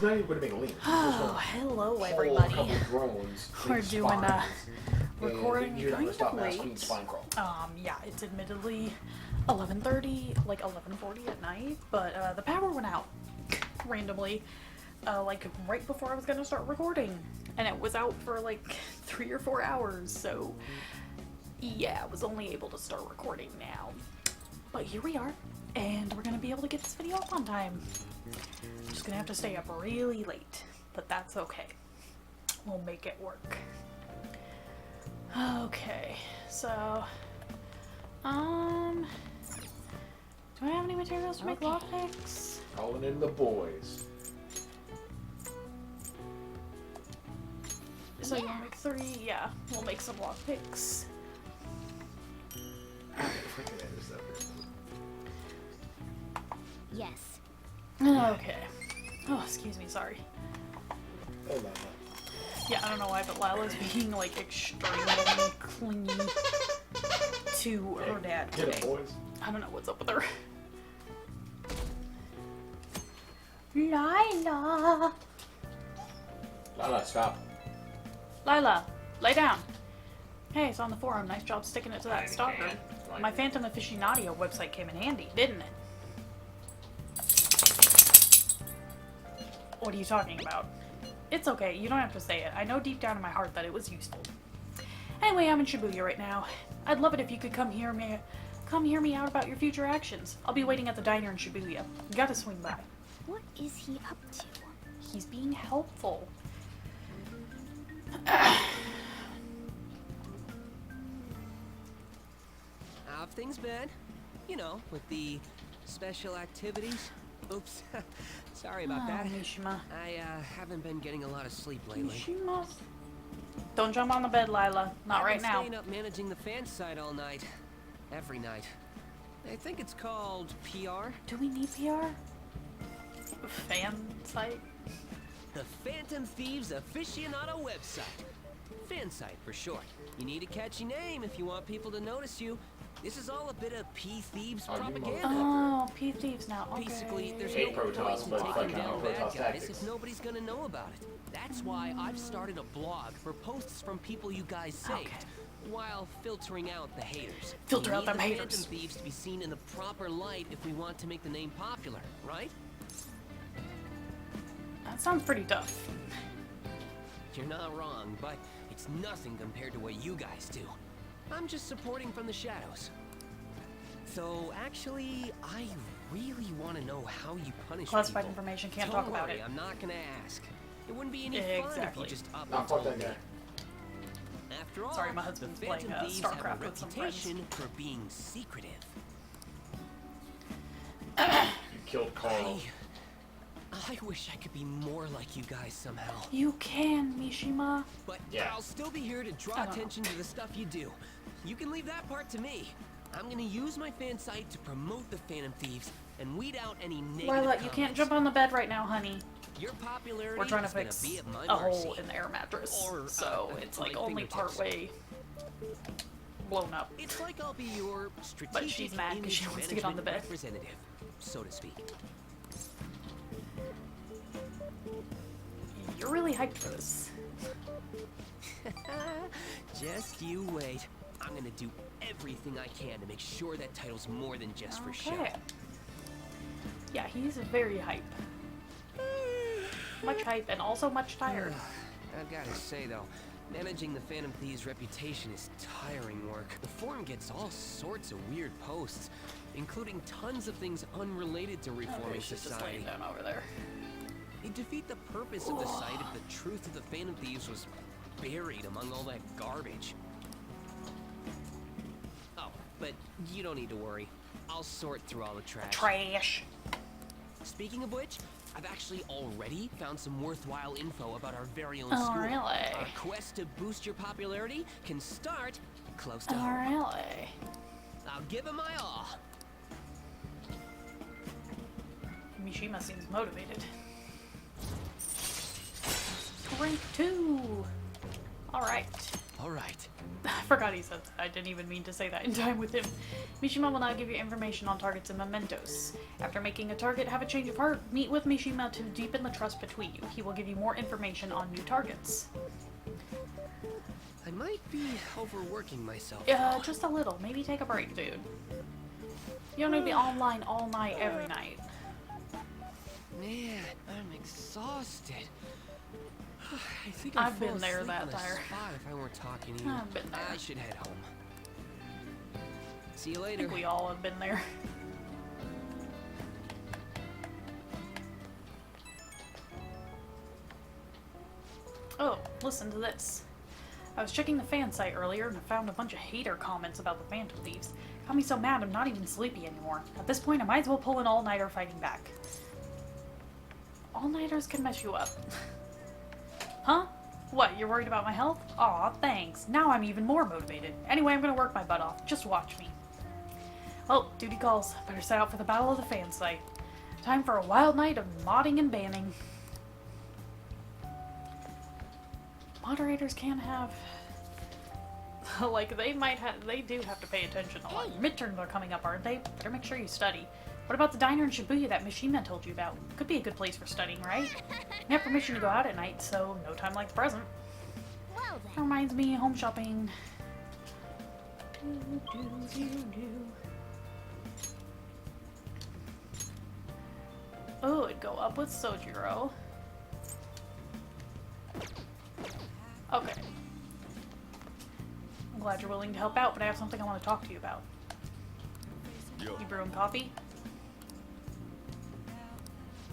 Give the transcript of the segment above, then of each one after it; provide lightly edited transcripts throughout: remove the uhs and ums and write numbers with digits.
Not even going to make a link. Oh, hello everybody. Drones, We're doing recording you're not kind gonna stop of asking late. spine crawl. Yeah, it's admittedly 11:30, like 11:40 at night, but the power went out randomly, like right before I was gonna start recording, and it was out for like 3 or 4 hours. So yeah, I was only able to start recording now. But here we are, and we're gonna be able to get this video up on time. I'm just gonna have to stay up really late, but that's okay. We'll make it work. Okay, so, do I have any materials to make lockpicks? Calling in the boys. So you wanna make 3? Yeah, we'll make some lockpicks. Yes. Okay. Oh, excuse me, sorry. Oh, no, no. Yeah, I don't know why, but Lila's being like extremely clingy to her dad Get it, today. boys. I don't know what's up with her. Lila! Lala, stop. Lila, lay down. Hey, it's on the forum. Nice job sticking it to that stalker. Fine. My Phantom Aficionado website came in handy, didn't it? What are you talking about? It's okay, you don't have to say it. I know deep down in my heart that it was useful. Anyway, I'm in Shibuya right now. I'd love it if you could come hear me out about your future actions. I'll be waiting at the diner in Shibuya. You gotta swing by. What is he up to? He's being helpful. How have things been? You know, with the special activities. Oops. Sorry about that. Mishima. I haven't been getting a lot of sleep lately. Mishima. Don't jump on the bed, Lila. Not right I've been now. staying up managing the fan site all night. Every night. I think it's called PR. Do we need PR? Fan site? The Phantom Thieves Aficionado website. Fan site for short. You need a catchy name if you want people to notice you. This is all a bit of P Thieves Oh, you propaganda. Oh, P Thieves now. Okay. Basically, there's Hate no point Protoss, in but taking fucking down Protoss bad guys tactics. if nobody's gonna know about it. That's why I've started a blog for posts from people you guys saved, Okay. while filtering out the haters. Filter We out need them the haters. Phantom Thieves to be seen in the proper light if we want to make the name popular, right? That sounds pretty tough. You're not wrong, but it's nothing compared to what you guys do. I'm just supporting from the shadows. So actually, I really want to know how you punish Classified people. information, can't Don't talk about worry, it. I'm not gonna ask. It wouldn't be any fun if Exactly. you just up Nah, and fuck told that me. guy. After all, Sorry, my husband's the playing, Phantom Thieves StarCraft have a with some friends. reputation for being secretive. You killed Carl. I wish I could be more like you guys somehow. You can, Mishima. But Yeah. I'll still be here to draw I don't know. attention to the stuff you do. You can leave that part to me. I'm gonna use my fan site to promote the Phantom Thieves and weed out any negative Lila, you comments. can't jump on the bed right now, honey. Your popularity We're trying to is gonna fix be at my a hole mercy. in the air mattress, Or, so it's like my only fingertips. part way blown up. It's like I'll be your strategic she's mad 'cause image she wants to get on the bed. representative, so to speak. You're really hyped for this. Just you wait. I'm gonna do everything I can to make sure that title's more than just for show. Okay. Yeah, he's very hype. Much hype and also much tired. I've gotta say though, managing the Phantom Thieves' reputation is tiring work. The forum gets all sorts of weird posts, including tons of things unrelated to reforming Okay, she's just laying society. down over there. It'd defeat the purpose of the site if the truth of the Phantom Thieves was buried among all that garbage. Oh, but you don't need to worry. I'll sort through all the trash. Trash. Speaking of which, I've actually already found some worthwhile info about our very own Oh, school. really? Our quest to boost your popularity can start close to Oh, home. really? I'll give it my all. Mishima seems motivated. Rank 2! Alright. All right. forgot he said that. I didn't even mean to say that in time with him. Mishima will now give you information on targets and mementos. After making a target, have a change of heart. Meet with Mishima to deepen the trust between you. He will give you more information on new targets. I might be overworking myself. Yeah, just a little. Maybe take a break, dude. You don't need to be online all night, every night. Man, I'm exhausted. I think I've fall been there asleep that on the tire. spot if I weren't talking to you. I've been there. I should head home. See you I later. think we all have been there. Oh, listen to this. I was checking the fan site earlier and I found a bunch of hater comments about the Phantom Thieves. Got me so mad I'm not even sleepy anymore. At this point, I might as well pull an all-nighter fighting back. All-nighters can mess you up. Huh? What, you're worried about my health? Aw, thanks. Now I'm even more motivated. Anyway, I'm gonna work my butt off. Just watch me. Well, duty calls. Better set out for the Battle of the Fan Site. Time for a wild night of modding and banning. Moderators can have... like, they do have to pay attention a lot. Your midterms are coming up, aren't they? Better make sure you study. What about the diner in Shibuya that Mishima told you about? Could be a good place for studying, right? You have permission to go out at night, so no time like the present. Well That then. reminds me, home shopping. Oh, it'd go up with Sojiro. Okay. I'm glad you're willing to help out, but I have something I want to talk to you about. Yo. You brewing coffee?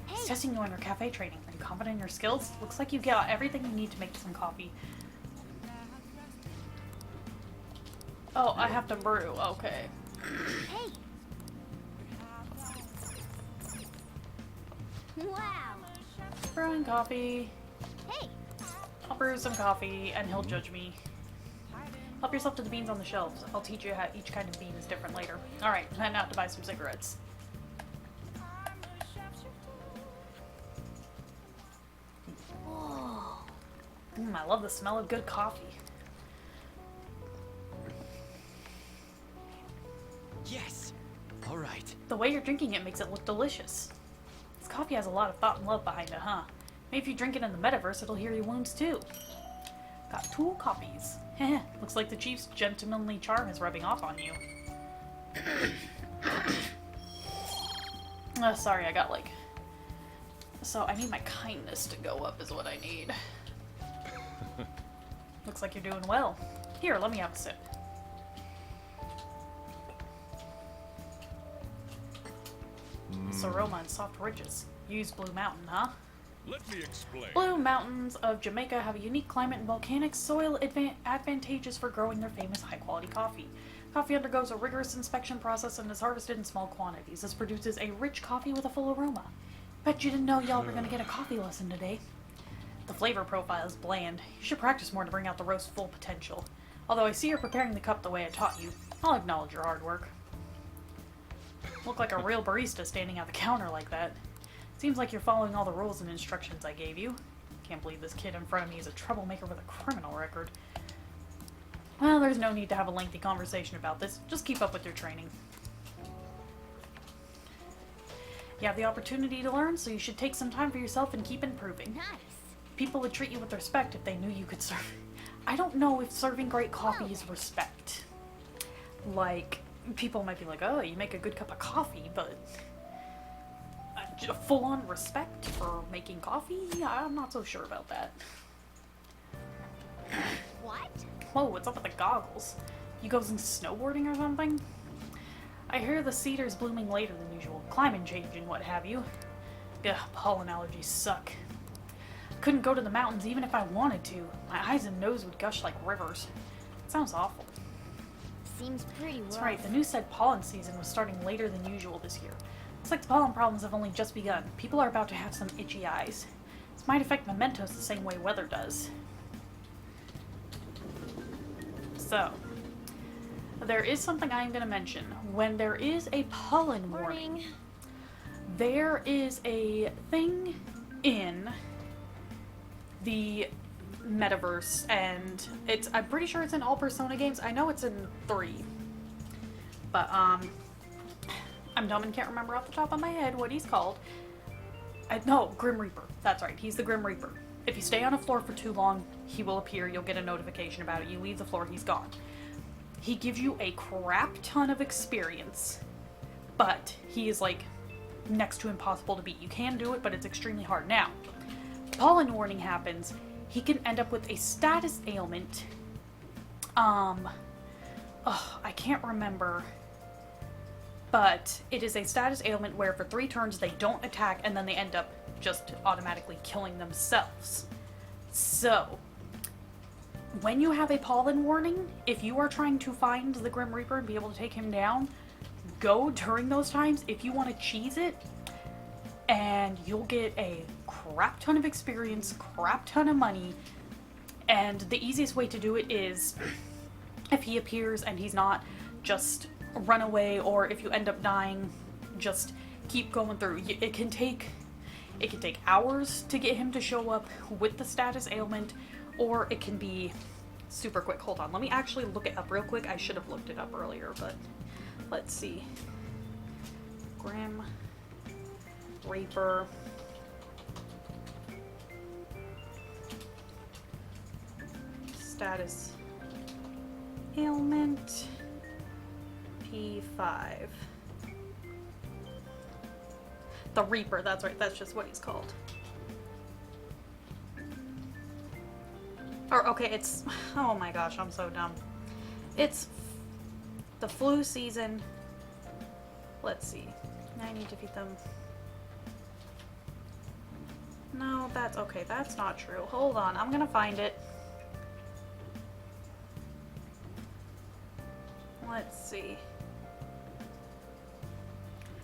He's Hey, testing you on your cafe training. Are you confident in your skills? Looks like you got everything you need to make some coffee. Oh, I have to brew. Okay. hey. Wow. Brewing coffee. Hey. I'll brew some coffee, and he'll judge me. Help yourself to the beans on the shelves. I'll teach you how each kind of bean is different later. Alright, I'm heading out to buy some cigarettes. Whoa. I love the smell of good coffee. Yes. All right. The way you're drinking it makes it look delicious. This coffee has a lot of thought and love behind it, huh? Maybe if you drink it in the metaverse, it'll heal your wounds too. Got 2 copies. Heh, looks like the chief's gentlemanly charm is rubbing off on you. Sorry, I got like... So I need my kindness to go up is what I need. Looks like you're doing well. Here, let me have a sip. This aroma and soft ridges. Use Blue Mountain, huh? Let me explain. Blue Mountains of Jamaica have a unique climate and volcanic soil advantageous for growing their famous high-quality coffee. Coffee undergoes a rigorous inspection process and is harvested in small quantities. This produces a rich coffee with a full aroma. Bet you didn't know y'all were gonna get a coffee lesson today. The flavor profile is bland. You should practice more to bring out the roast's full potential. Although I see you're preparing the cup the way I taught you, I'll acknowledge your hard work. Look like a real barista standing at the counter like that. Seems like you're following all the rules and instructions I gave you. Can't believe this kid in front of me is a troublemaker with a criminal record. Well, there's no need to have a lengthy conversation about this. Just keep up with your training. You have the opportunity to learn, so you should take some time for yourself and keep improving. Nice. People would treat you with respect if they knew you could serve. I don't know if serving great coffee is respect. Like, people might be like, oh, you make a good cup of coffee, but... full-on respect for making coffee? I'm not so sure about that. What? Whoa, what's up with the goggles? You goes into snowboarding or something? I hear the cedar's blooming later than usual. Climate change and what have you. Ugh, pollen allergies suck. Couldn't go to the mountains even if I wanted to. My eyes and nose would gush like rivers. It sounds awful. Seems pretty rough. That's right, the news said pollen season was starting later than usual this year. Looks like the pollen problems have only just begun. People are about to have some itchy eyes. This might affect mementos the same way weather does. So, there is something I'm going to mention. When there is a pollen warning, Morning. there is a thing in the metaverse, and I'm pretty sure it's in all Persona games. I know it's in 3. But, I'm dumb and can't remember off the top of my head what he's called. No, Grim Reaper. That's right, he's the Grim Reaper. If you stay on a floor for too long, he will appear, you'll get a notification about it. You leave the floor, he's gone. He gives you a crap ton of experience, but he is, like, next to impossible to beat. You can do it, but it's extremely hard. Now, pollen warning happens, he can end up with a status ailment. I can't remember. But it is a status ailment where for 3 turns they don't attack and then they end up just automatically killing themselves. So, when you have a pollen warning, if you are trying to find the Grim Reaper and be able to take him down, go during those times if you want to cheese it, and you'll get a crap ton of experience, crap ton of money, and the easiest way to do it is, if he appears and he's not, just run away, or if you end up dying, just keep going through. It can take hours to get him to show up with the status ailment, or it can be super quick. Hold on, let me actually look it up real quick. I should have looked it up earlier, but let's see. Grim Reaper. Status ailment. P5. The Reaper, that's right, that's just what he's called. Or, okay, it's, oh my gosh, I'm so dumb. It's the flu season. Let's see. I need to beat them. No, that's, okay, that's not true. Hold on, I'm gonna find it. Let's see.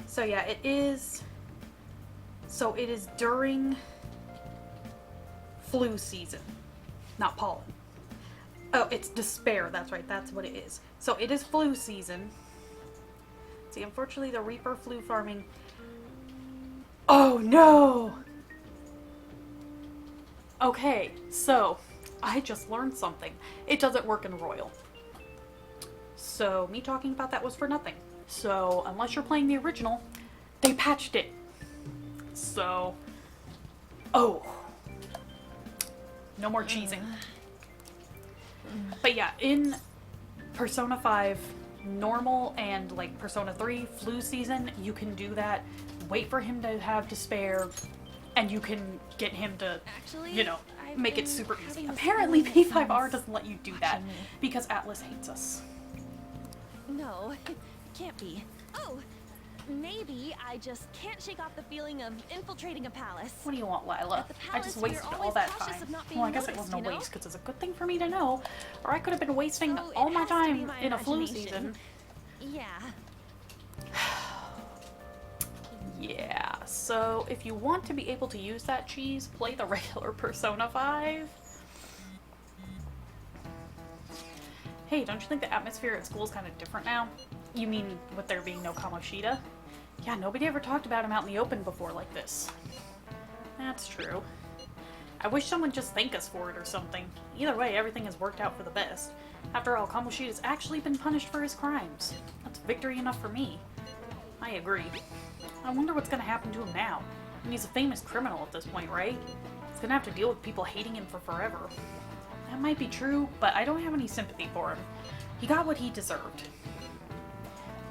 So yeah, it is during flu season, not pollen. Oh, it's despair, that's right, that's what it is. So it is flu season. See, unfortunately the Reaper flu farming... Oh no! Okay, so I just learned something. It doesn't work in Royal. So me talking about that was for nothing. So unless you're playing the original, they patched it. So, oh, no more cheesing. But yeah, in Persona 5 normal and like Persona 3 flu season, you can do that. Wait for him to have despair, and you can get him to, you know, make it super easy. Apparently P5R doesn't let you do that because Atlas hates us. No, it can't be. Oh, maybe I just can't shake off the feeling of infiltrating a palace. What do you want, Lila? At the I just palace, wasted we're all always that cautious time. of not being Well, I guess it noticed, wasn't a you know? waste because it's a good thing for me to know, or I could have been wasting So all it my has to be time my in a flu imagination. season. Yeah. Yeah, so if you want to be able to use that cheese, play the regular Persona 5. Hey, don't you think the atmosphere at school is kind of different now? You mean with there being no Kamoshida? Yeah, nobody ever talked about him out in the open before like this. That's true. I wish someone would just thank us for it or something. Either way, everything has worked out for the best. After all, Kamoshida's actually been punished for his crimes. That's victory enough for me. I agree. I wonder what's gonna happen to him now. I mean, he's a famous criminal at this point, right? He's gonna have to deal with people hating him for forever. That might be true, but I don't have any sympathy for him. He got what he deserved.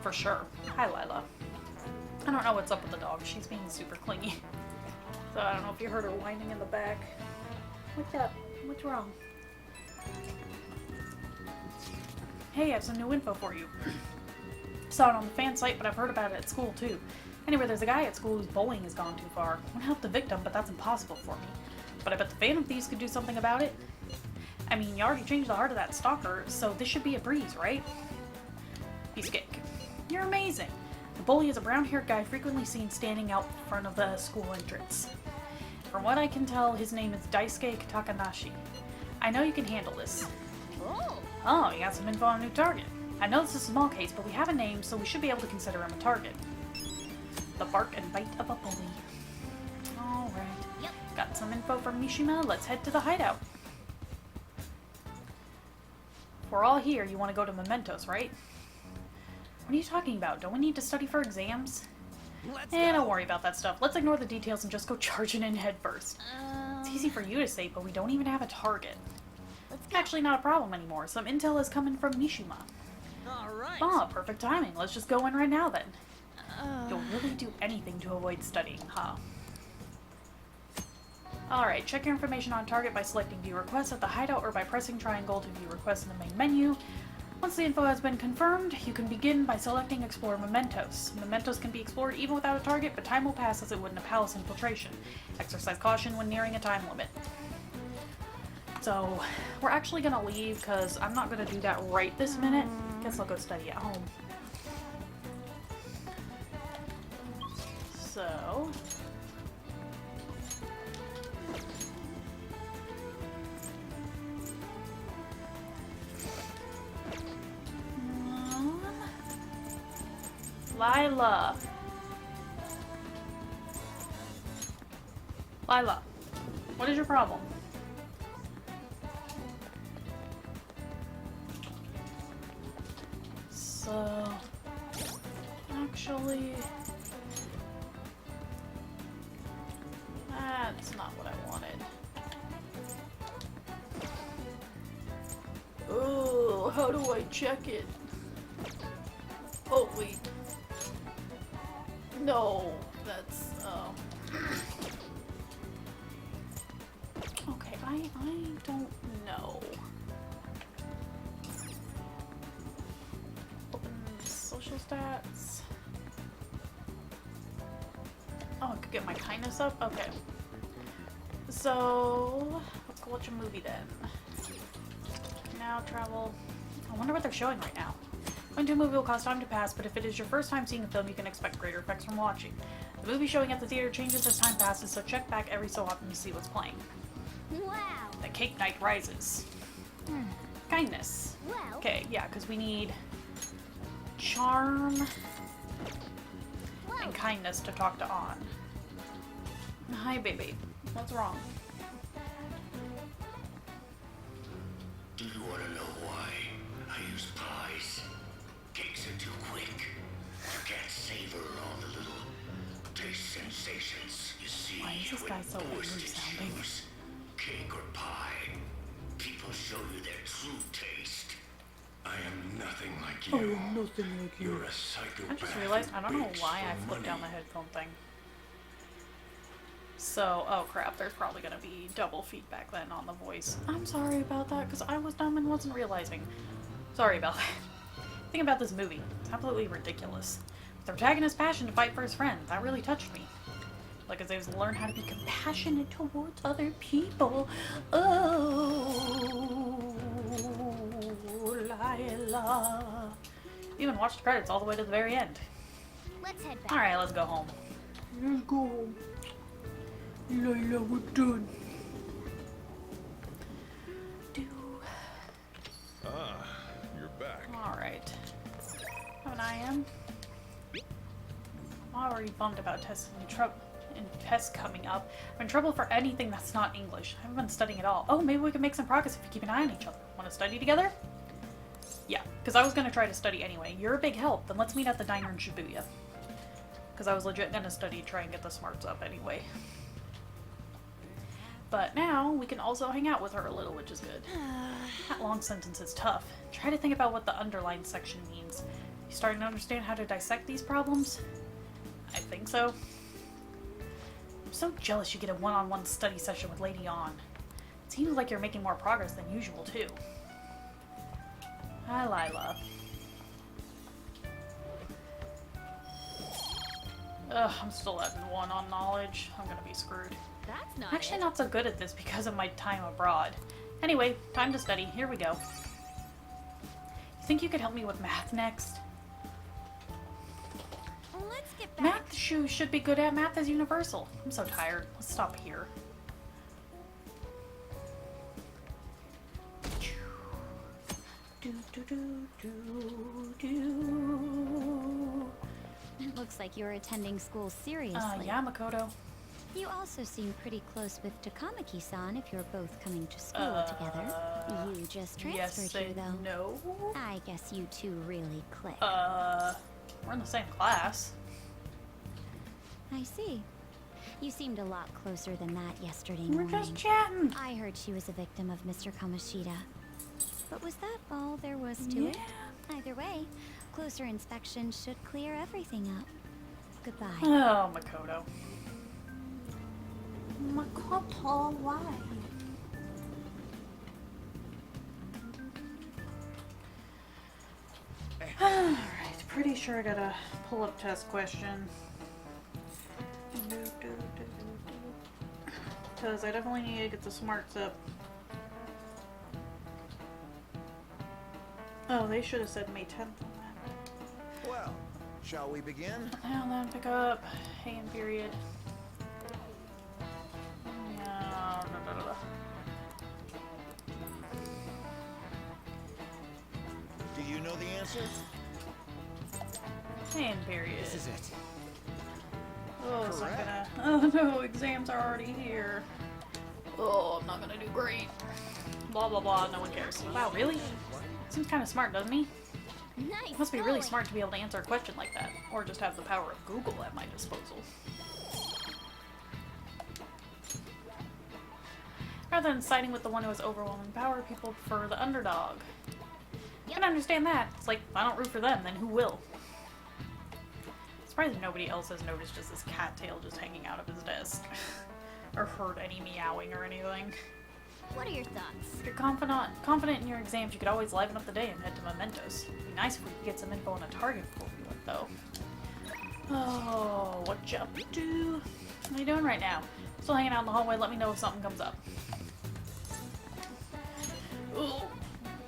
For sure. Hi, Lila. I don't know what's up with the dog. She's being super clingy. So I don't know if you heard her whining in the back. What's up? What's wrong? Hey, I have some new info for you. Saw it on the fan site, but I've heard about it at school too. Anyway, there's a guy at school whose bullying has gone too far. I want to help the victim, but that's impossible for me. But I bet the Phantom Thieves could do something about it. I mean, you already changed the heart of that stalker, so this should be a breeze, right? Piece of cake. You're amazing. The bully is a brown-haired guy frequently seen standing out front of the school entrance. From what I can tell, his name is Daisuke Takanashi. I know you can handle this. Oh, you got some info on a new target. I know this is a small case, but we have a name, so we should be able to consider him a target. The bark and bite of a bully. Alright. Yep. Got some info from Mishima. Let's head to the hideout. if we're all here, you want to go to Mementos, right? What are you talking about? Don't we need to study for exams? Let's Eh, go. don't worry about that stuff. Let's ignore the details and just go charging in head first. It's easy for you to say, but we don't even have a target. Let's go. Actually, not a problem anymore. Some intel is coming from Mishima. All right. Ah, perfect timing. Let's just go in right now then. You'll really do anything to avoid studying, huh? Alright, check your information on target by selecting View Requests at the hideout or by pressing triangle to view requests in the main menu. Once the info has been confirmed, you can begin by selecting Explore Mementos. Mementos can be explored even without a target, but time will pass as it would in a palace infiltration. Exercise caution when nearing a time limit. So, we're actually gonna leave because I'm not gonna do that right this minute. Guess I'll go study at home. So... Lila. Lila, what is your problem? So, actually, that's not what I wanted. Oh, how do I check it? Oh, wait. No, that's, okay, I don't know. Open social stats. Oh, I could get my kindness up? Okay. So, let's go watch a movie then. Now travel. I wonder what they're showing right now. Going to a movie will cause time to pass, but if it is your first time seeing a film, you can expect greater effects from watching. The movie showing at the theater changes as time passes, so check back every so often to see what's playing. Wow. The Cake Knight rises. Kindness. Well. Okay, yeah, because we need charm Whoa. and kindness to talk to An. Hi, baby. What's wrong? Do you want to know why I use pies? Cakes are too quick. You can't savor all the little taste sensations. You see, Why is this when guy so forced angry to sounding? choose cake or pie, people show you their true taste. I am nothing like you. nothing like You're a psychopath. I just realized I don't who know begs why I for flipped down the money. headphone thing. So, oh crap, there's probably gonna be double feedback then on the voice. I'm sorry about that, because I was dumb and wasn't realizing. Sorry about that. The thing about this movie, it's absolutely ridiculous. With the protagonist's passion to fight for his friends, that really touched me. Like, as I was to learn how to be compassionate towards other people. Oh, Lila. Even watched the credits all the way to the very end. Let's head back. Alright, let's go home. Let's go home. Lila, we're done. Ah, you're back. Alright. Have an IM. I'm already bummed about tests and tests coming up. I'm in trouble for anything that's not English. I haven't been studying at all. Oh, maybe we can make some progress if we keep an eye on each other. Want to study together? Yeah, because I was going to try to study anyway. You're a big help. Then let's meet at the diner in Shibuya. Because I was legit going to study, try and get the smarts up anyway. But now, we can also hang out with her a little, which is good. That long sentence is tough. Try to think about what the underlined section means. You starting to understand how to dissect these problems? I think so. I'm so jealous you get a one-on-one study session with Lady An. It seems like you're making more progress than usual, too. Hi, Lila. Ugh, I'm still at 1 on knowledge. I'm gonna be screwed. That's not I'm actually it. not so good at this because of my time abroad. Anyway, time to study. Here we go. You think you could help me with math next? Let's get back. Math should be good at. Math is universal. I'm so tired. Let's stop here. Do, do, do, do, do. Looks like you're attending school seriously. Yeah, Makoto. You also seem pretty close with Takamaki-san if you're both coming to school together. You just transferred here, though. No. I guess you two really click. We're in the same class. I see. You seemed a lot closer than that yesterday We're morning. just chatting. I heard she was a victim of Mr. Kamoshida. But was that all there was to it? Either way, closer inspection should clear everything up. Goodbye. Oh, Makoto. Makoto, why? Alright, pretty sure I gotta pull up test question. Because I definitely need to get the smarts up. Oh, they should have said May 10th on that. Well, shall we begin? Now then, pick up. Hand period. Do you know the answer? Hand period. This is it. Oh, so I'm Correct. gonna. Oh no, exams are already here. Oh, I'm not gonna do great. Blah blah blah. No one cares. Wow, really? Seems kind of smart, doesn't he? Nice. Must be really going. smart to be able to answer a question like that, or just have the power of Google at my disposal. Rather than siding with the one who has overwhelming power, people prefer the underdog. I can understand that. It's like, if I don't root for them, then who will? Surprised nobody else has noticed just this cattail just hanging out of his desk. Or heard any meowing or anything. What are your thoughts? If you're confident in your exams, you could always liven up the day and head to Mementos. It'd be nice if we could get some info on a target before we went, though. Oh, what you up to? What are you doing right now? Still hanging out in the hallway. Let me know if something comes up. Oh,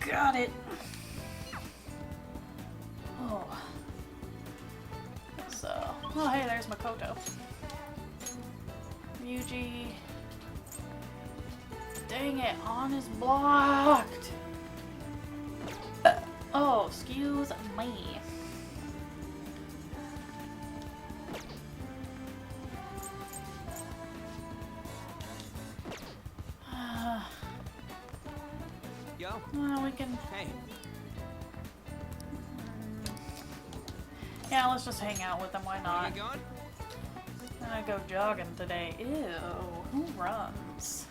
got it. Oh. So, oh hey, there's Makoto. Ryuji. Dang it, On is blocked. Oh, excuse me. Yo. Well, we can. Hey. Yeah, let's just hang out with them. Why not? You going? I'm gonna go jogging today. Ew, who runs?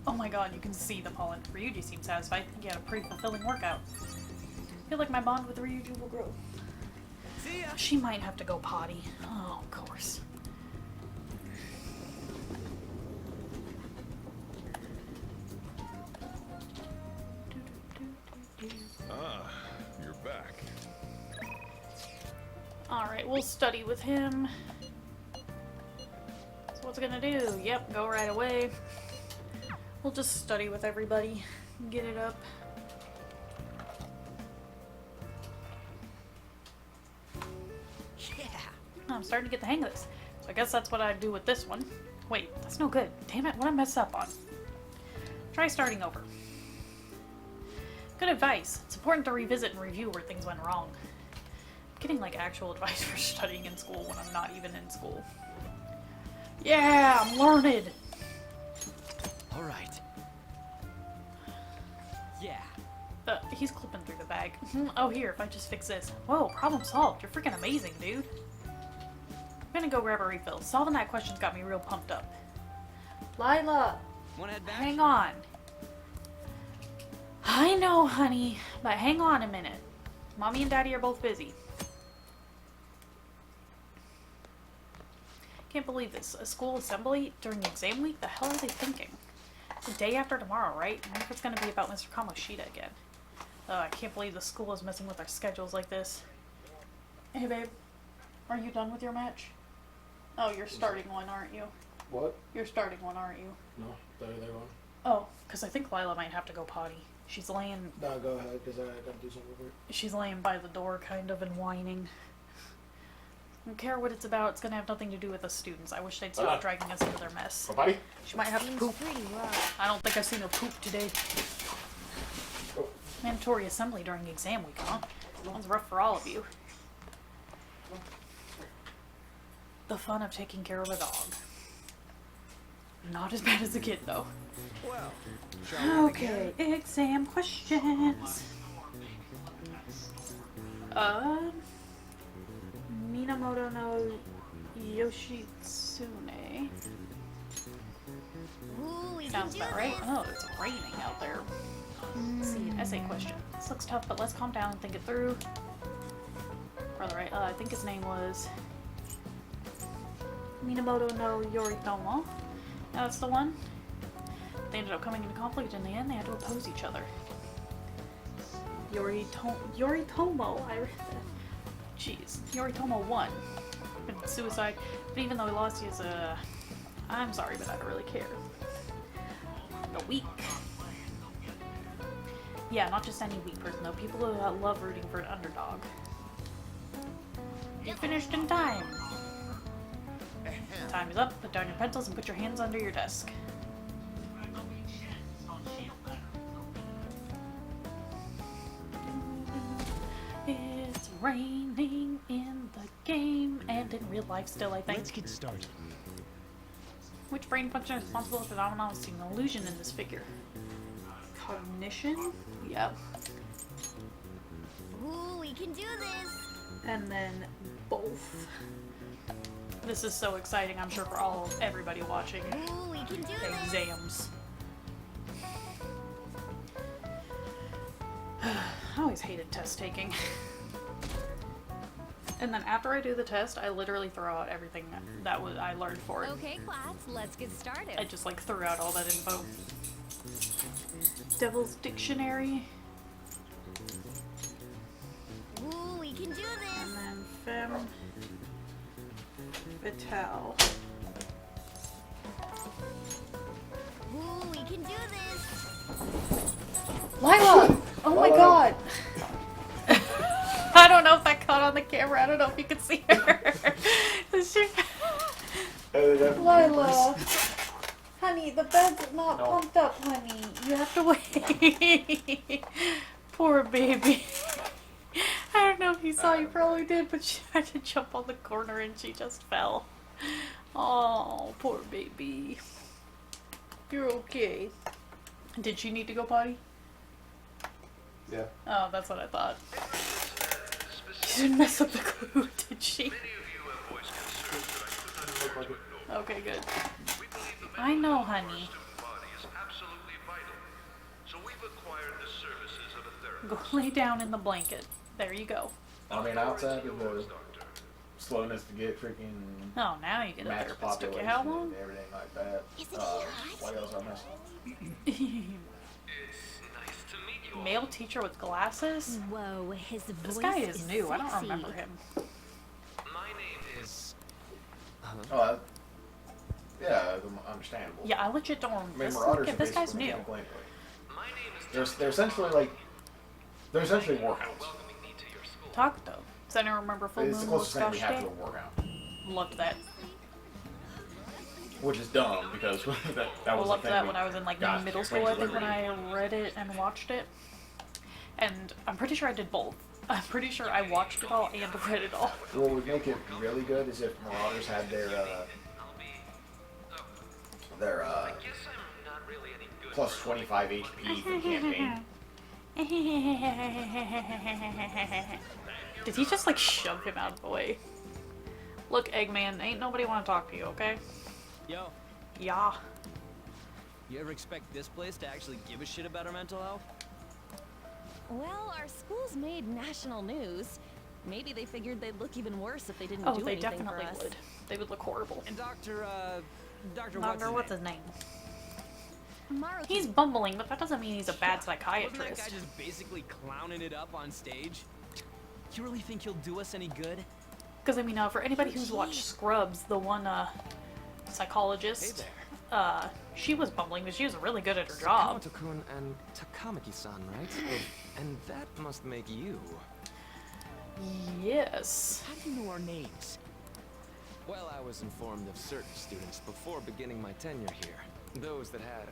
Oh my god, you can see the pollen. Ryuji seems satisfied. He had a pretty fulfilling workout. I feel like my bond with Ryuji will grow. See ya. She might have to go potty. Oh, of course. Ah, you're back. Alright, we'll study with him. So what's it gonna do? Yep, go right away. We'll just study with everybody. Get it up. Yeah. I'm starting to get the hang of this. So I guess that's what I do with this one. Wait, that's no good. Damn it, what I messed up on? Try starting over. Good advice. It's important to revisit and review where things went wrong. I'm getting like actual advice for studying in school when I'm not even in school. Yeah, I'm learned. All right. Yeah. He's clipping through the bag. Oh, here, if I just fix this. Whoa, problem solved. You're freaking amazing, dude. I'm gonna go grab a refill. Solving that question's got me real pumped up. Lila, Wanna head back? hang on. I know, honey, but hang on a minute. Mommy and Daddy are both busy. Can't believe this. A school assembly during exam week? The hell are they thinking? It's the day after tomorrow, right? I wonder if it's gonna be about Mr. Kamoshida again. I can't believe the school is messing with our schedules like this. Hey, babe. Are you done with your match? Oh, you're starting one, aren't you? What? You're starting one, aren't you? No, there one. Oh, because I think Lila might have to go potty. She's laying... No, go ahead, because I gotta do something real quick. She's laying by the door, kind of, and whining. I don't care what it's about. It's gonna have nothing to do with the students. I wish they'd stop dragging us into their mess. My buddy? She might have to Seems poop. pretty rough. I don't think I've seen her poop today. Oh. Mandatory assembly during exam week, huh? That one's rough for all of you. the fun of taking care of a dog. Not as bad as a kid, though. Well, shall we Okay, exam questions. Minamoto no Yoshitsune. Ooh, we can Sounds do about right. this. Oh, it's raining out there. Let's see, an essay question. This looks tough, but let's calm down and think it through. Brother, right? I think his name was Minamoto no Yoritomo. That's the one. They ended up coming into conflict in the end. They had to oppose each other. Yoritomo, jeez, Yoritomo won. Committed suicide, but even though he lost, he is a. I'm sorry, but I don't really care. The weak. Yeah, not just any weak person though. People who love rooting for an underdog. You finished in time. Time is up. Put down your pencils and put your hands under your desk. It's raining in the game and in real life still, I think. Let's get started. Which brain function is responsible for the phenomenon seeing an illusion in this figure? Cognition? Yep. Ooh, we can do this. And then both. This is so exciting, I'm sure, for everybody watching. Ooh, we can do this. Exams. I always hated test taking. And then after I do the test, I literally throw out everything that I learned for it. Okay, class, let's get started. I just like threw out all that info. Devil's Dictionary. Ooh, we can do And this. then Femme Fatale. Ooh, we can do this. Lila! Oh my Lila. god! I don't know if that caught on the camera. I don't know if you can see her. Lila! Honey, the bed's not No. pumped up, honey. You have to wait. Poor baby. I don't know if you saw, you probably did, but she had to jump on the corner and she just fell. Oh, poor baby. You're okay. Did she need to go potty? Yeah. Oh, that's what I thought. She didn't mess up the clue, did she? Okay, good. I know, honey. Go lay down in the blanket. There you go. I mean, outside of the slowness to get freaking Oh, now you get a max therapist. Took population you how long? and everything like that. Is it What else I missing? Male teacher with glasses? Whoa, his voice This guy is new. I don't sexy. remember him. My name is. Oh, yeah, understandable. Yeah, I legit don't I remember. mean, This, Marauders are this guy's basically new. mechanical anyway. My name is. They're essentially like they're essentially warhounds. Welcoming me to your school. Takuto. Does anyone remember Full It's the Moon closest thing we Mustache have to Day? a warhound, Loved that. which is dumb because that I was loved the thing that we when I was in like got middle school, I think, when I read it and watched it. And I'm pretty sure I did both. I'm pretty sure I watched it all and read it all. What would make it really good is if Marauders had their plus 25 HP for campaign. Did he just like shove him out of the way? Look, Eggman, ain't nobody want to talk to you, okay? Yo, Yeah. you ever expect this place to actually give a shit about our mental health? Well, our school's made national news. Maybe they figured they'd look even worse if they didn't Oh, do they anything definitely for us. would. They would look horrible. And Dr. What's his name? Maruki. He's bumbling, but that doesn't mean he's a bad Wasn't that psychiatrist. guy just basically clowning it up on stage? You really think he'll do us any good? Because I mean, for anybody who's watched Scrubs, the one psychologist, she was bumbling, but she was really good at her job. Sakamoto-kun and Takamaki-san, right? And that must make you. Yes. How do you know our names? Well, I was informed of certain students before beginning my tenure here. Those that had,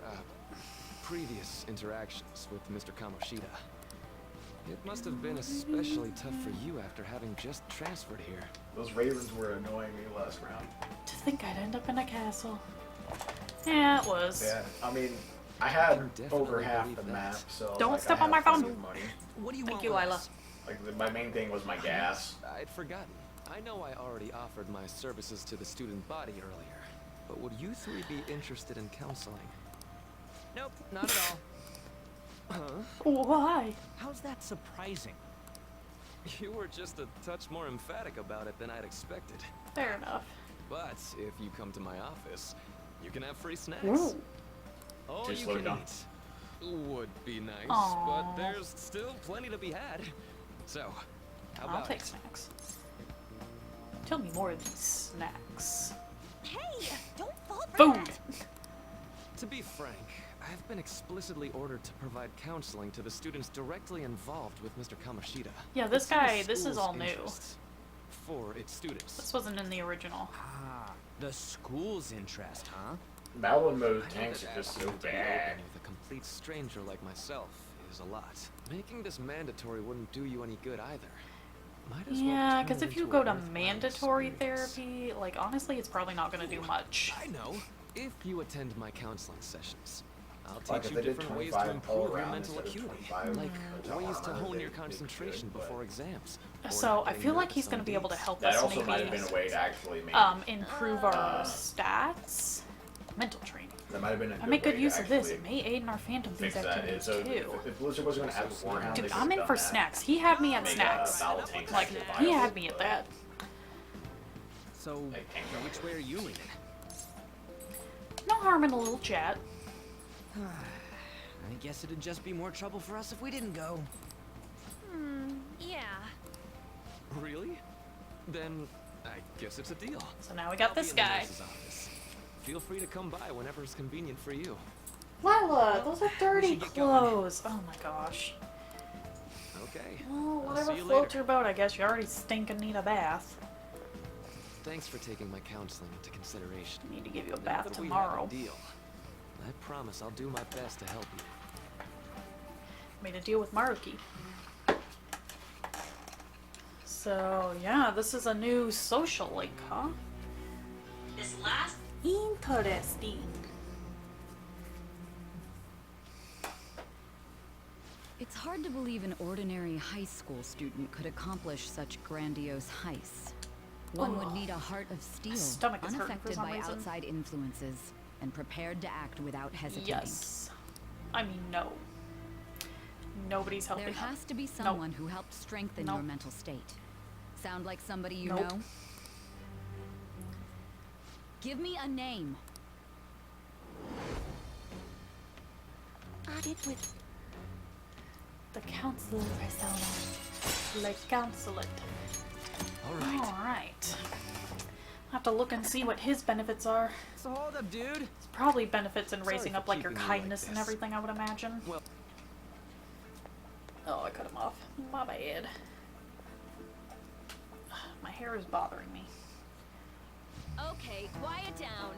previous interactions with Mr. Kamoshida. It must have been especially tough for you after having just transferred here. Those ravens were annoying me last round. To think I'd end up in a castle. Yeah, it was. Yeah, I mean, I had Definitely over half believe the that. map, so Don't like, step I on my had plenty phone. of money. What do you Thank want you, with Lila. us? Like my main thing was my gas. I'd forgotten. I know I already offered my services to the student body earlier, but would you three be interested in counseling? Nope, not at all. Why? How's that surprising? You were just a touch more emphatic about it than I'd expected. Fair enough. But if you come to my office, you can have free snacks. Ooh. All Just you slow can down. eat. Would be nice, Aw. but there's still plenty to be had. So, how I'll about take it? snacks. Tell me more of these snacks. Hey, don't fall for Food! that. To be frank, I've been explicitly ordered to provide counseling to the students directly involved with Mr. Kamoshida. Yeah, this It's in the guy, this is school's all new. interests. For its students. This wasn't in the original. Ah, the school's interest, huh? Malvin mode I know tanks that are just asking so to be bad. open with a complete stranger like myself is a lot. Making this mandatory wouldn't do you any good either. Might as well Yeah, turn because it if you into go a to worthwhile mandatory experience. therapy, like honestly, it's probably not going to do much. I know. If you attend my counseling sessions, I'll Like teach if you they did different ways to 25 all improve your around mental instead of acuity, 25 like all ways to around, hone they- your they concentration could, but before exams. or So not I getting feel like nervous he's going on to be able to dates. help That us also might have maybe been a way to actually make. improve our stats. Mental training. That might have been a I make good way to use of this. It actually may aid in our Phantom Thieves fix that. activities So too. if Blizzard was going to add Warhound, they Dude, could I'm have in done for that. snacks. He had me at Make, snacks. battle tanks Like, actually he had viable, me at but- that. So, Like, tank which way are you leaning? No harm in a little chat. I guess it'd just be more trouble for us if we didn't go. Yeah. Really? Then I guess it's a deal. So now we got I'll be this in the guy. nurse's office. Feel free to come by whenever it's convenient for you. Lila, those are dirty should get going. clothes. Oh my gosh. Okay. Well, I'll whatever see you floats later. your boat, I guess. You already stinking need a bath. Thanks for taking my counseling into consideration. Need to give you a Now bath that we tomorrow. have a deal, I promise I'll do my best to help you. Made a deal with Maruki. So, yeah, this is a new social link, huh? This last Interesting. It's hard to believe an ordinary high school student could accomplish such grandiose heists. One would need a heart of steel, stomach is hurting for unaffected some by reason. outside influences, and prepared to act without hesitating. Yes. I mean, no. Nobody's helping There out. has to be someone who helped strengthen Nope. your mental state. Sound like somebody you Nope. know? Give me a name. Added with The counselor persona. Like counsel it. Alright. Alright. I'll have to look and see what his benefits are. So hold up, dude. It's probably benefits in Sorry raising for up like your keeping you like kindness and this. everything, I would imagine. Well- Oh, I cut him off. My bad. My hair is bothering me. Okay, quiet down.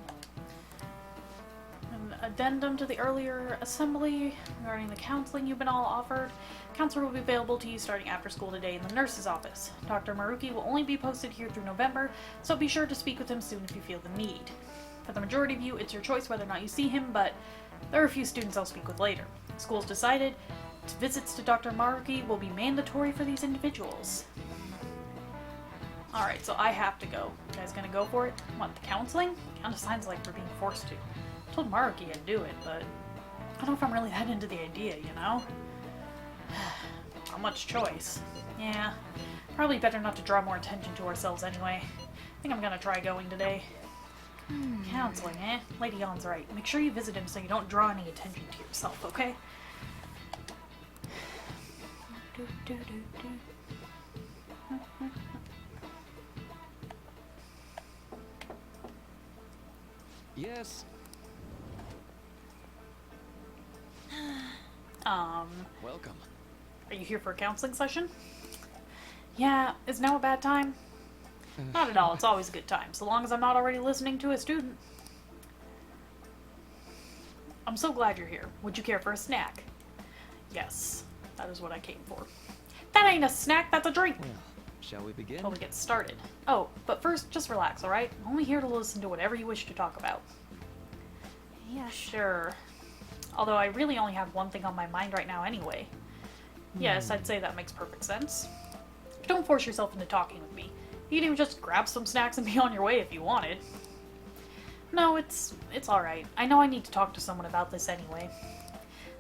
An addendum to the earlier assembly regarding the counseling you've been all offered. Counselor will be available to you starting after school today in the nurse's office. Dr. Maruki will only be posted here through November, so be sure to speak with him soon if you feel the need. For the majority of you, it's your choice whether or not you see him, but there are a few students I'll speak with later. School's decided visits to Dr. Maruki will be mandatory for these individuals. Alright, so I have to go. You guys gonna go for it? Want the counseling? Kinda sounds like we're being forced to. I told Maruki I'd do it, but I don't know if I'm really that into the idea, you know? Not much choice. Yeah, probably better not to draw more attention to ourselves anyway. I think I'm gonna try going today. Counseling, eh? Lady Yon's right. Make sure you visit him so you don't draw any attention to yourself, okay? Do, do, do, do. Yes. Welcome. Are you here for a counseling session? Yeah, is now a bad time? Not at all, it's always a good time, so long as I'm not already listening to a student. I'm so glad you're here. Would you care for a snack? Yes, that is what I came for. That ain't a snack, that's a drink! Well, shall we begin? Till we get started. Oh, but first, just relax, alright? I'm only here to listen to whatever you wish to talk about. Yeah. Sure. Although I really only have one thing on my mind right now anyway. Yes, I'd say that makes perfect sense. Don't force yourself into talking with me. You can even just grab some snacks and be on your way if you wanted. No, it's alright. I know I need to talk to someone about this anyway.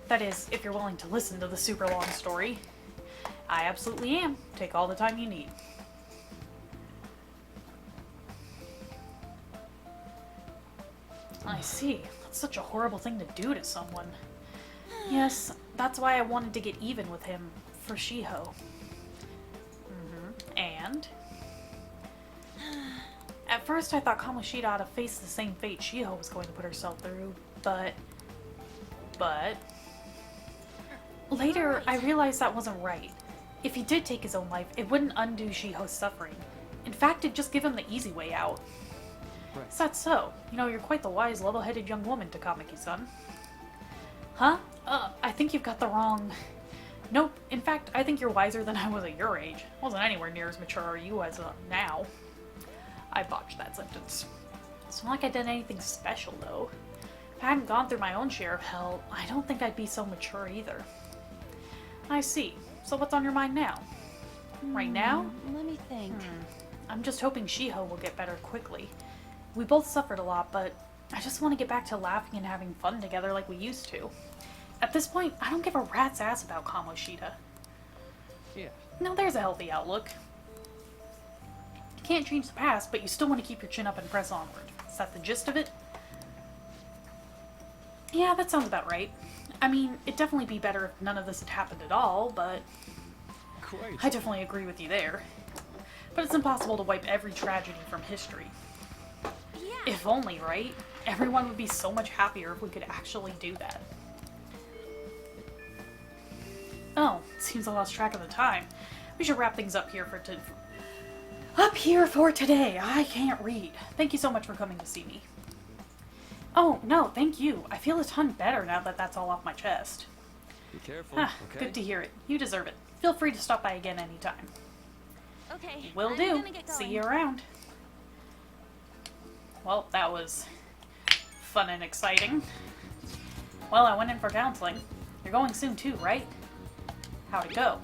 That is, if you're willing to listen to the super long story. I absolutely am. Take all the time you need. I see. That's such a horrible thing to do to someone. Yes, that's why I wanted to get even with him for Shiho. And? At first I thought Kamoshida ought to face the same fate Shiho was going to put herself through, but... Later, I realized that wasn't right. If he did take his own life, it wouldn't undo Shiho's suffering. In fact, it'd just give him the easy way out. Right. Is that so? You know, you're quite the wise, level-headed young woman, Takamaki-san. Huh? I think you've got the wrong... Nope. In fact, I think you're wiser than I was at your age. Wasn't anywhere near as mature as you as now. I botched that sentence. It's not like I did anything special, though. If I hadn't gone through my own share of hell, I don't think I'd be so mature either. I see. So what's on your mind now? Right now? Let me think. I'm just hoping Shiho will get better quickly. We both suffered a lot, but I just want to get back to laughing and having fun together like we used to. At this point, I don't give a rat's ass about Kamoshida. Yeah. Now there's a healthy outlook. You can't change the past, but you still want to keep your chin up and press onward. Is that the gist of it? Yeah, that sounds about right. I mean, it'd definitely be better if none of this had happened at all, but... Quite. I definitely agree with you there. But it's impossible to wipe every tragedy from history. Yeah. If only, right? Everyone would be so much happier if we could actually do that. Oh, seems I lost track of the time. We should wrap things up here for today. I can't read. Thank you so much for coming to see me. Oh, no, thank you. I feel a ton better now that that's all off my chest. Be careful, Ah, okay? good to hear it. You deserve it. Feel free to stop by again anytime. Okay. Will I'm do. gonna get See going. you around. Well, that was fun and exciting. Well, I went in for counseling. You're going soon too, right? How'd it go?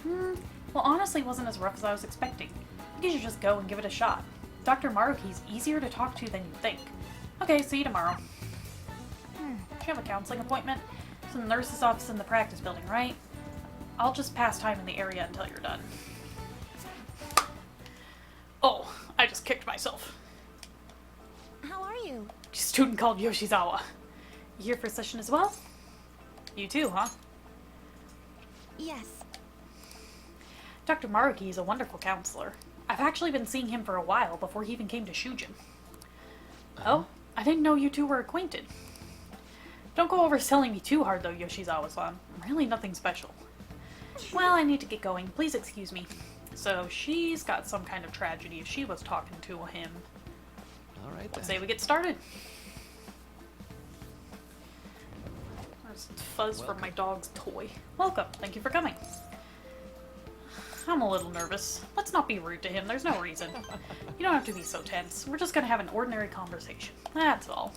Well, honestly, it wasn't as rough as I was expecting. I think you should just go and give it a shot. Dr. Maruki's easier to talk to than you think. Okay, see you tomorrow. You have a counseling appointment? It's in the nurse's office in the practice building, right? I'll just pass time in the area until you're done. Oh, I just kicked myself. How are you? Student called Yoshizawa. You here for a session as well? You too, huh? Yes. Dr. Maruki is a wonderful counselor. I've actually been seeing him for a while before he even came to Shujin. Oh, I didn't know you two were acquainted. Don't go overselling me too hard though, Yoshizawa-san. Really nothing special. Well, I need to get going. Please excuse me. So, she's got some kind of tragedy if she was talking to him. Alright then. Let's say we get started. There's fuzz from my dog's toy. Welcome. Thank you for coming. I'm a little nervous. Let's not be rude to him. There's no reason. You don't have to be so tense. We're just gonna have an ordinary conversation. That's all.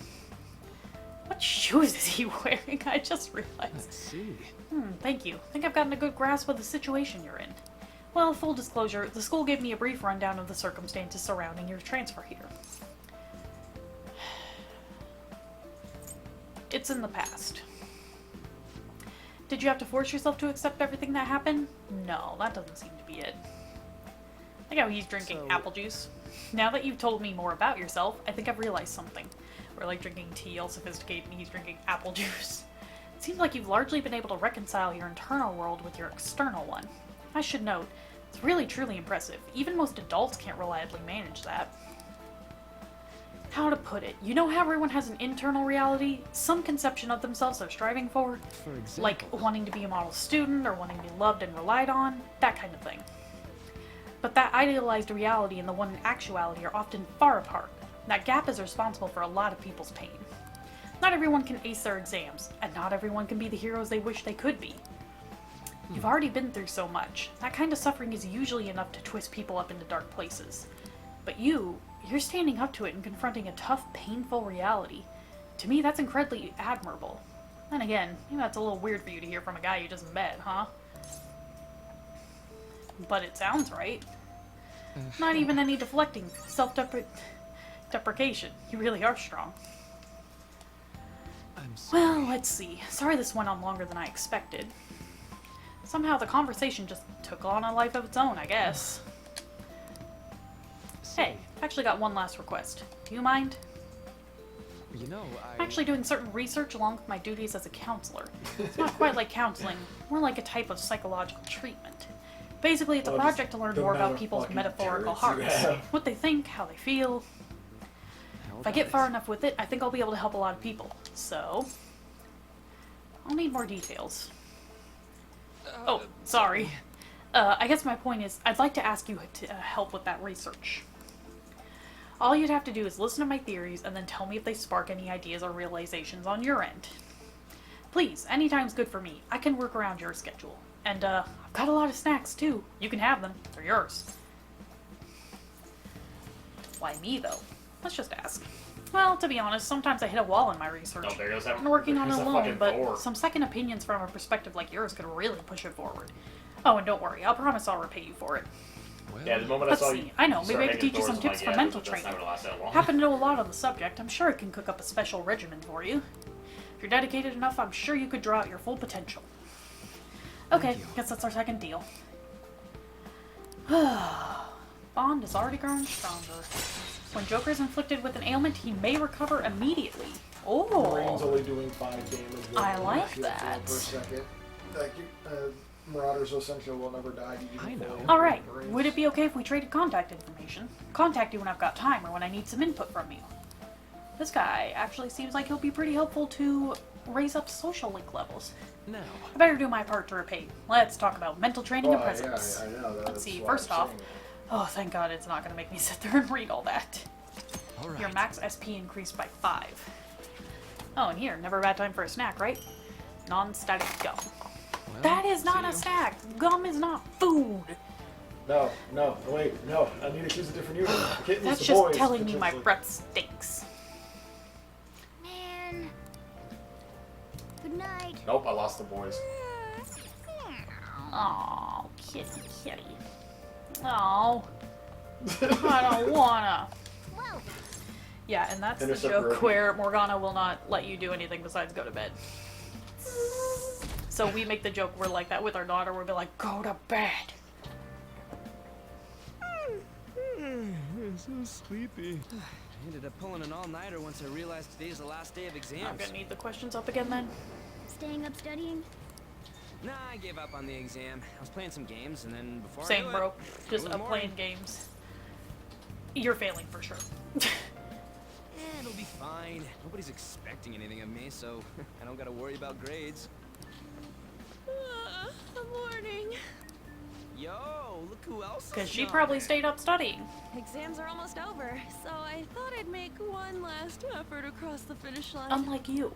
What shoes is he wearing? I just realized. Let's see. Thank you. Think I've gotten a good grasp of the situation you're in. Well, full disclosure, the school gave me a brief rundown of the circumstances surrounding your transfer here. It's in the past. Did you have to force yourself to accept everything that happened? No, that doesn't seem to be it. Like how he's drinking So- apple juice. Now that you've told me more about yourself, I think I've realized something. We're like drinking tea, all sophisticated, and he's drinking apple juice. It seems like you've largely been able to reconcile your internal world with your external one. I should note, it's really truly impressive. Even most adults can't reliably manage that. How to put it? You know how everyone has an internal reality? Some conception of themselves they're striving for? For example. Like wanting to be a model student or wanting to be loved and relied on? That kind of thing. But that idealized reality and the one in actuality are often far apart. That gap is responsible for a lot of people's pain. Not everyone can ace their exams, and not everyone can be the heroes they wish they could be. You've already been through so much. That kind of suffering is usually enough to twist people up into dark places. But you're standing up to it and confronting a tough, painful reality. To me, that's incredibly admirable. Then again, maybe that's a little weird for you to hear from a guy you just met, huh? But it sounds right. Not even any deflecting, self-deprecation. You really are strong. I'm sorry. Well, let's see. Sorry this went on longer than I expected. Somehow the conversation just took on a life of its own, I guess. Hey, I've actually got one last request. Do you mind? You know, I'm actually doing certain research along with my duties as a counselor. It's not quite like counseling, more like a type of psychological treatment. Basically, it's a project to learn more about people's metaphorical hearts. What they think, how they feel. If I get far enough with it, I think I'll be able to help a lot of people. So, I'll need more details. Oh, sorry. I guess my point is, I'd like to ask you to help with that research. All you'd have to do is listen to my theories and then tell me if they spark any ideas or realizations on your end. Please, anytime's good for me. I can work around your schedule. And, I've got a lot of snacks, too. You can have them. They're yours. Why me, though? Let's just ask. Well, to be honest, sometimes I hit a wall in my research. Oh, there goes that. I'm working on it there's a alone, fucking but door. some second opinions from a perspective like yours could really push it forward. Oh, and don't worry. I'll promise I'll repay you for it. Yeah, the moment Let's I saw see. you. I know. Maybe start I could making teach you some doors, I'm tips like, for yeah, mental that's training. not gonna last that long. Happen to know a lot on the subject. I'm sure I can cook up a special regimen for you. If you're dedicated enough, I'm sure you could draw out your full potential. Okay, guess that's our second deal. Bond is already growing stronger. When Joker is inflicted with an ailment, he may recover immediately. Marines Oh, only doing 5 damage. I like Shield that. Per second. Like, Marauders essentially will never die. I know. alright. Would it be okay if we traded contact information? Contact you when I've got time or when I need some input from you. This guy actually seems like he'll be pretty helpful to raise up social link levels. Now, I better do my part to repay you. Let's talk about mental training and presence. Yeah, I know. Let's see, first off, oh, thank God it's not going to make me sit there and read all that. all right. Your max SP increased by 5. Oh, and here, never a bad time for a snack, right? Non-static gum. Well, That is not see a you. snack! Gum is not food! No, wait, no. I need to choose a different unit. The kittens, That's the just boys, telling me my potentially. breath stinks. Man. Good night. Nope, I lost the boys. Oh, kitty, kitty. Oh, I don't wanna. Whoa. Yeah, and that's the Intercept joke rope. where Morgana will not let you do anything besides go to bed. So we make the joke we're like that with our daughter. We'll be like, go to bed. I'm so sleepy. I ended up pulling an all-nighter once I realized today's the last day of I'm exams. gonna need the questions up again then. Staying up studying? Nah, I gave up on the exam. I was playing some games, and then before I Same, knew bro. it, Just it was up playing morning. games. You're failing for sure. It'll be fine. Nobody's expecting anything of me, so I don't gotta worry about grades. Good morning. Yo, look who else is Because she yawning. probably stayed up studying. Exams are almost over, so I thought I'd make one last effort across the finish line. Unlike you.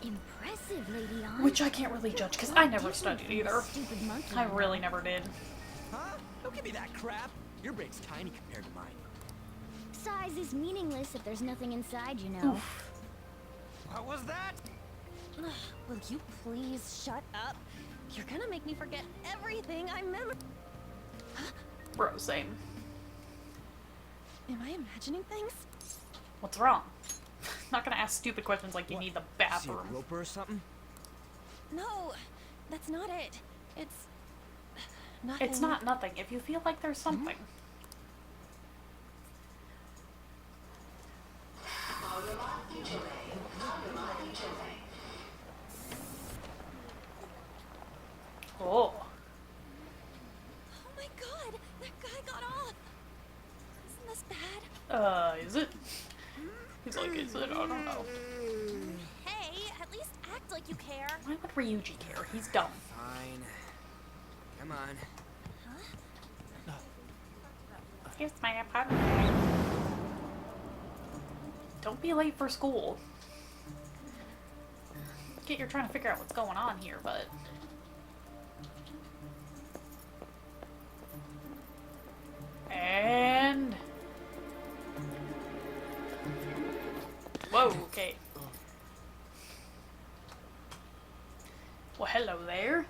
Impressive, Lady On. Which I can't really judge because I never studied either. Stupid monkey. I really never did. Huh? Don't give me that crap. Your brain's tiny compared to mine. Size is meaningless if there's nothing inside, you know. What was that? Will you please shut up? You're gonna make me forget everything I remember. Bro, same. Am I imagining things? What's wrong? Not gonna ask stupid questions like you need the See a bathroom. roper or something? No, that's not it. It's nothing. It's not nothing if you feel like there's something. Oh. Oh my God, that guy got off. Isn't this bad? Is it? He's like, is it? I don't know. Hey, at least act like you care. Why would Ryuji care? He's dumb. Fine. Come on. Here's my apartment. Don't be late for school. I get you're trying to figure out what's going on here, but And... Whoa, okay. Well, hello there.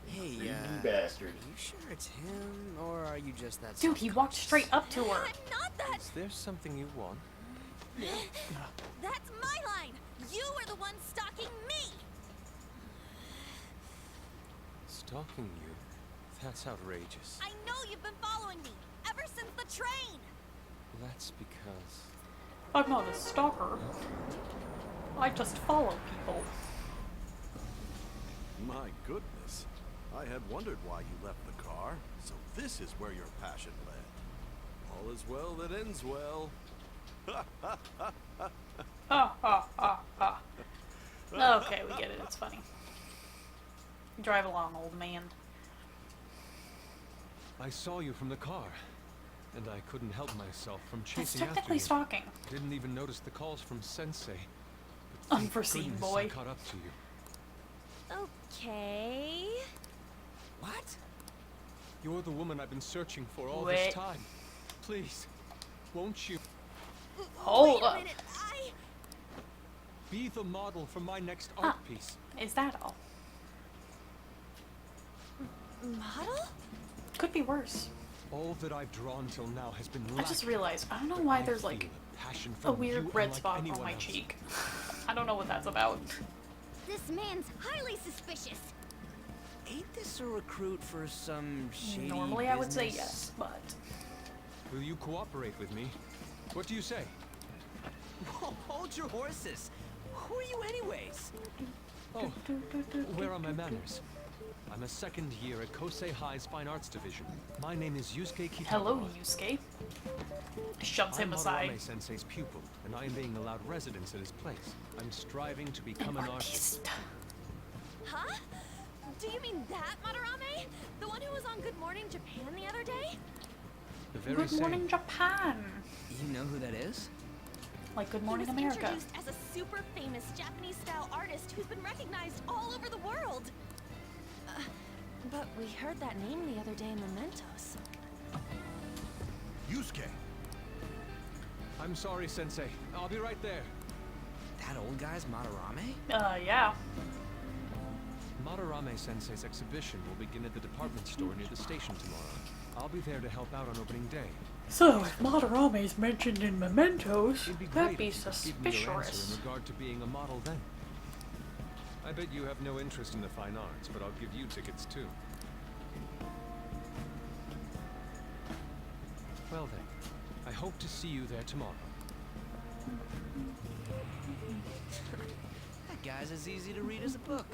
Hey, You bastard. are you sure it's him, or are you just that? Dude, he walked straight up to her. I'm not that. Is there something you want? That's my line. You are the one stalking me. Stalking you? That's outrageous. I know you've been following me ever since the train. That's because... I'm not a stalker. I just follow people. My goodness. I had wondered why you left the car. So this is where your passion led. All is well that ends well. Ha ha ha ha. Okay, we get it. It's funny. Drive along, old man. I saw you from the car, and I couldn't help myself from That's chasing after technically you. stalking. Didn't even notice the calls from Sensei. But thank Unforeseen goodness boy. I caught up to you. Okay. What? You're the woman I've been searching for all Wait. this time. Please, won't you Hold Wait a up. minute. be the model for my next art piece? Is that all? Model? Could be worse. All that I've drawn till now has been I just lacking. realized, I don't know But why I there's feel like passion a from weird you red unlike spot on anyone my else. cheek. I don't know what that's about. This man's highly suspicious. Ain't this a recruit for some shady Normally I would say business? yes, but... Will you cooperate with me? What do you say? Hold your horses. Who are you anyways? Oh, where are my manners? I'm a second year at Kosei High's Fine Arts Division. My name is Yusuke Kitagawa. Hello, Yusuke. Shoves him I'm aside. Madarame Sensei's pupil, and I am being allowed residence at his place. I'm striving to become an artist. Huh? Do you mean that Madarame? The one who was on Good Morning Japan the other day? The very Good same. Morning Japan. You know who that is? Like Good Morning he was America. introduced as a super famous Japanese-style artist who's been recognized all over the world. But we heard that name the other day in Mementos. Yusuke. I'm sorry, Sensei. I'll be right there. That old guy's Madarame? Yeah. Madarame Sensei's exhibition will begin at the department store near the station tomorrow. I'll be there to help out on opening day. So, if Madarame's mentioned in Mementos, It'd be that'd great be if you could give me your answer suspicious. in regard to being a model then. I bet you have no interest in the fine arts, but I'll give you tickets too. Well then, I hope to see you there tomorrow. That guy's as easy to read as a book.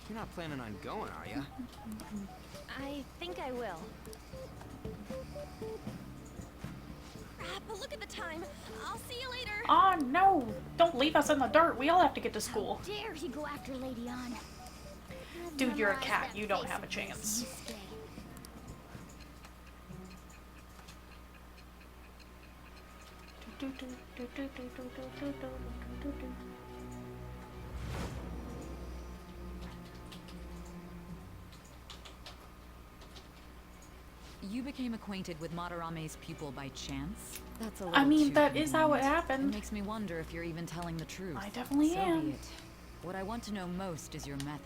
You're not planning on going, are ya? I think I will. Crap, but look at the time. I'll see you later. Oh no! Don't leave us in the dirt. We all have to get to school. Dare he go after Lady Ann? Dude, you're a cat. You don't have a chance. You became acquainted with Madarame's pupil by chance? That's a I little mean, too that is how it convenient. happened. It makes me wonder if you're even telling the truth. I definitely so am. Be it. What I want to know most is your method.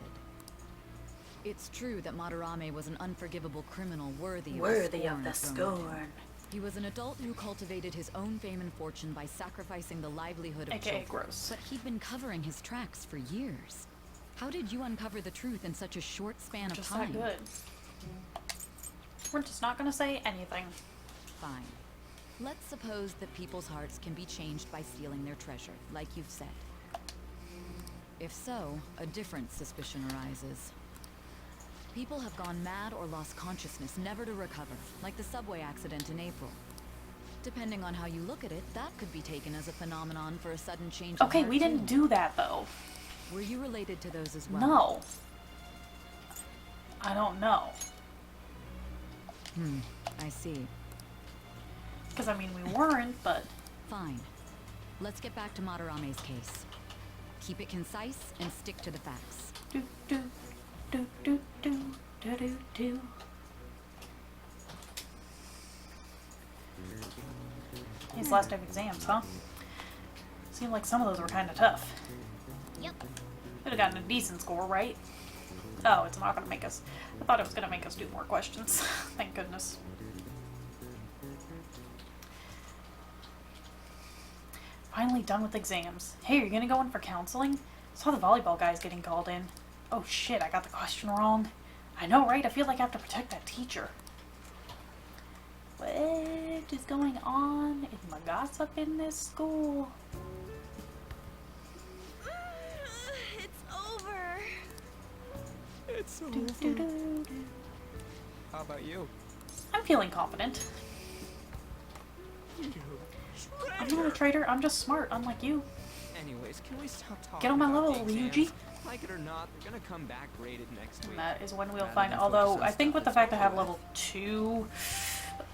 It's true that Madarame was an unforgivable criminal worthy of the scorn. He was an adult who cultivated his own fame and fortune by sacrificing the livelihood of AKA children. gross. But he'd been covering his tracks for years. How did you uncover the truth in such a short span of Just time? that good. We're just not gonna say anything. Fine. Let's suppose that people's hearts can be changed by stealing their treasure, like you've said. If so, a different suspicion arises. People have gone mad or lost consciousness, never to recover, like the subway accident in April. Depending on how you look at it, that could be taken as a phenomenon for a sudden change in Okay, heart we didn't too. do that though. Were you related to those as well? No. I don't know. I see. Because I mean, we weren't, but Fine. Let's get back to Madarame's case. Keep it concise and stick to the facts. Do, do, do, do, do, do, do, do. These last day of exams, huh? Seemed like some of those were kind of tough. Yep. Could have gotten a decent score, right? Oh, it's not gonna make us. I thought it was gonna make us do more questions. Thank goodness. Finally done with exams. Hey, are you gonna go in for counseling? Saw the volleyball guys getting called in. Oh shit, I got the question wrong. I know, right? I feel like I have to protect that teacher. What is going on? Is my gossip in this school? It's over. It's over. Do, do, do, do. How about you? I'm feeling confident. I'm not a traitor, I'm just smart, unlike you. Anyways, can we stop talking Get on my about level, the exams? Ryuji. Like it or not, they're gonna come back graded next week. And that is when we'll Rather find than although focus on I think stuff with the that's fact I have over level 2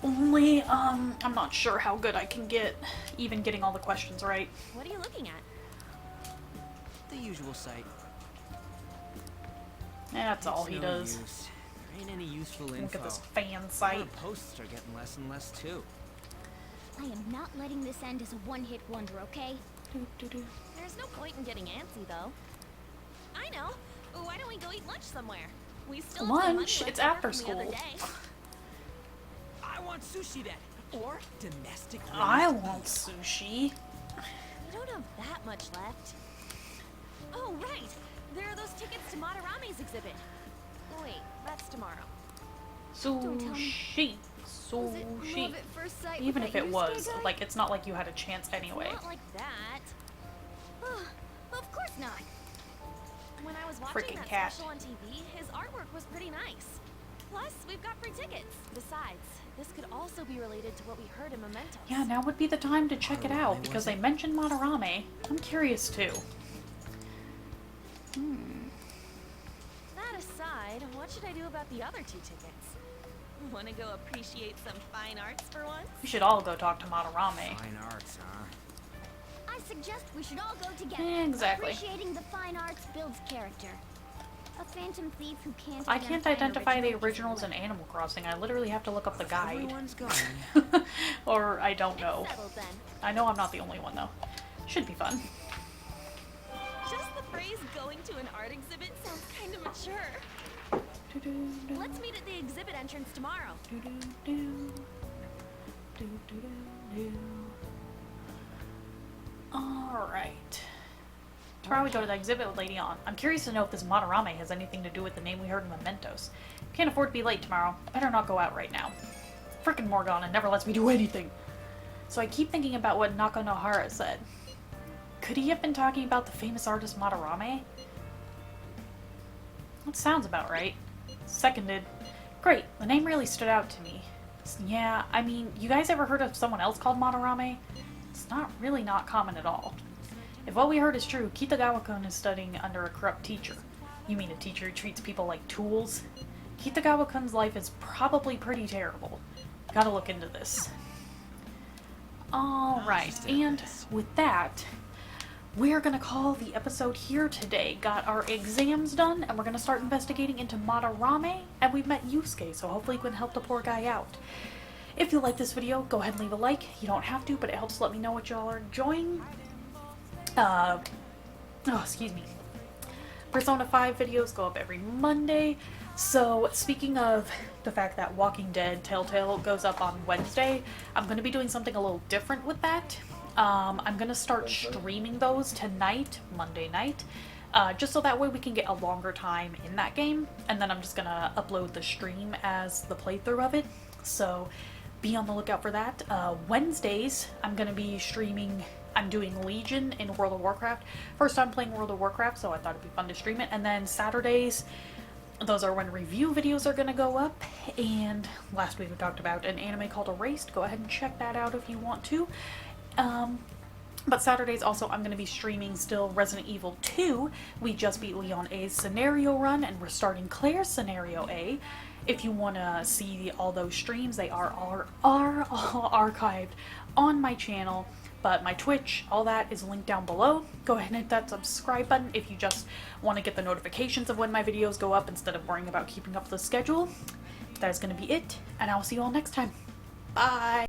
only, I'm not sure how good I can get even getting all the questions right. What are you looking at? The usual site. That's all he No does. use. There ain't any useful info. Look at this fan Our site. posts are getting less and less too. I am not letting this end as a one-hit wonder, okay? There's no point in getting antsy, though. I know. Why don't we go eat lunch somewhere? We still have some money Lunch? left It's over after from the other school. day. I want sushi then, or domestic. I want sushi. We don't have that much left. Oh, right. There are those tickets to Madarame's exhibit. Wait, that's tomorrow. Sushi. Was it love Sushi. at first sight with Even that if it Yusuke was, guy? like, it's not like you had a chance anyway. Not like that. Of course not. When I was watching Freaking that cat. special on TV, his artwork was pretty nice. Plus, we've got free tickets. Besides, this could also be related to what we heard in Memento. Yeah, now would be the time to check it out because they mentioned Madarame. I'm curious too. That aside, what should I do about the other 2 tickets? Want to go appreciate some fine arts for once? We should all go talk to Madarame. Fine arts, huh? I suggest we should all go together. Exactly. Appreciating the fine arts builds character. A phantom thief who can't I can't identify the original originals in Animal Crossing. I literally have to look up the guide. Everyone's gone. Or I don't know. Settled then. I know I'm not the only one though. Should be fun. Just the phrase going to an art exhibit sounds kind of mature. Let's meet at the exhibit entrance tomorrow. Alright. Tomorrow we go to the exhibit with Lady On. I'm curious to know if this Madarame has anything to do with the name we heard in Mementos. Can't afford to be late tomorrow. Better not go out right now. Frickin' Morgana never lets me do anything. So I keep thinking about what Nakanohara said. Could he have been talking about the famous artist Madarame? That sounds about right. Seconded. Great, the name really stood out to me. Yeah, I mean, you guys ever heard of someone else called Madarame? It's not common at all. If what we heard is true, Kitagawa-kun is studying under a corrupt teacher. You mean a teacher who treats people like tools? Kitagawa-kun's life is probably pretty terrible. Gotta look into this. Alright, and with that, we're gonna call the episode here today. Got our exams done, and we're gonna start investigating into Madarame, and we've met Yusuke, so hopefully we can help the poor guy out. If you like this video, go ahead and leave a like. You don't have to, but it helps let me know what y'all are enjoying. Excuse me. Persona 5 videos go up every Monday. So, speaking of the fact that Walking Dead Telltale goes up on Wednesday, I'm going to be doing something a little different with that. I'm going to start streaming those tonight, Monday night, just so that way we can get a longer time in that game. And then I'm just going to upload the stream as the playthrough of it. So, be on the lookout for that. Wednesdays, I'm going to be streaming... I'm doing Legion in World of Warcraft. First time playing World of Warcraft, so I thought it'd be fun to stream it. And then Saturdays, those are when review videos are going to go up. And last week we talked about an anime called Erased. Go ahead and check that out if you want to. But Saturdays also I'm going to be streaming still Resident Evil 2. We just beat Leon A's scenario run, and we're starting Claire's scenario A. If you want to see all those streams, they are all archived on my channel. But my Twitch, all that is linked down below. Go ahead and hit that subscribe button if you just want to get the notifications of when my videos go up instead of worrying about keeping up the schedule. That is going to be it, and I will see you all next time. Bye!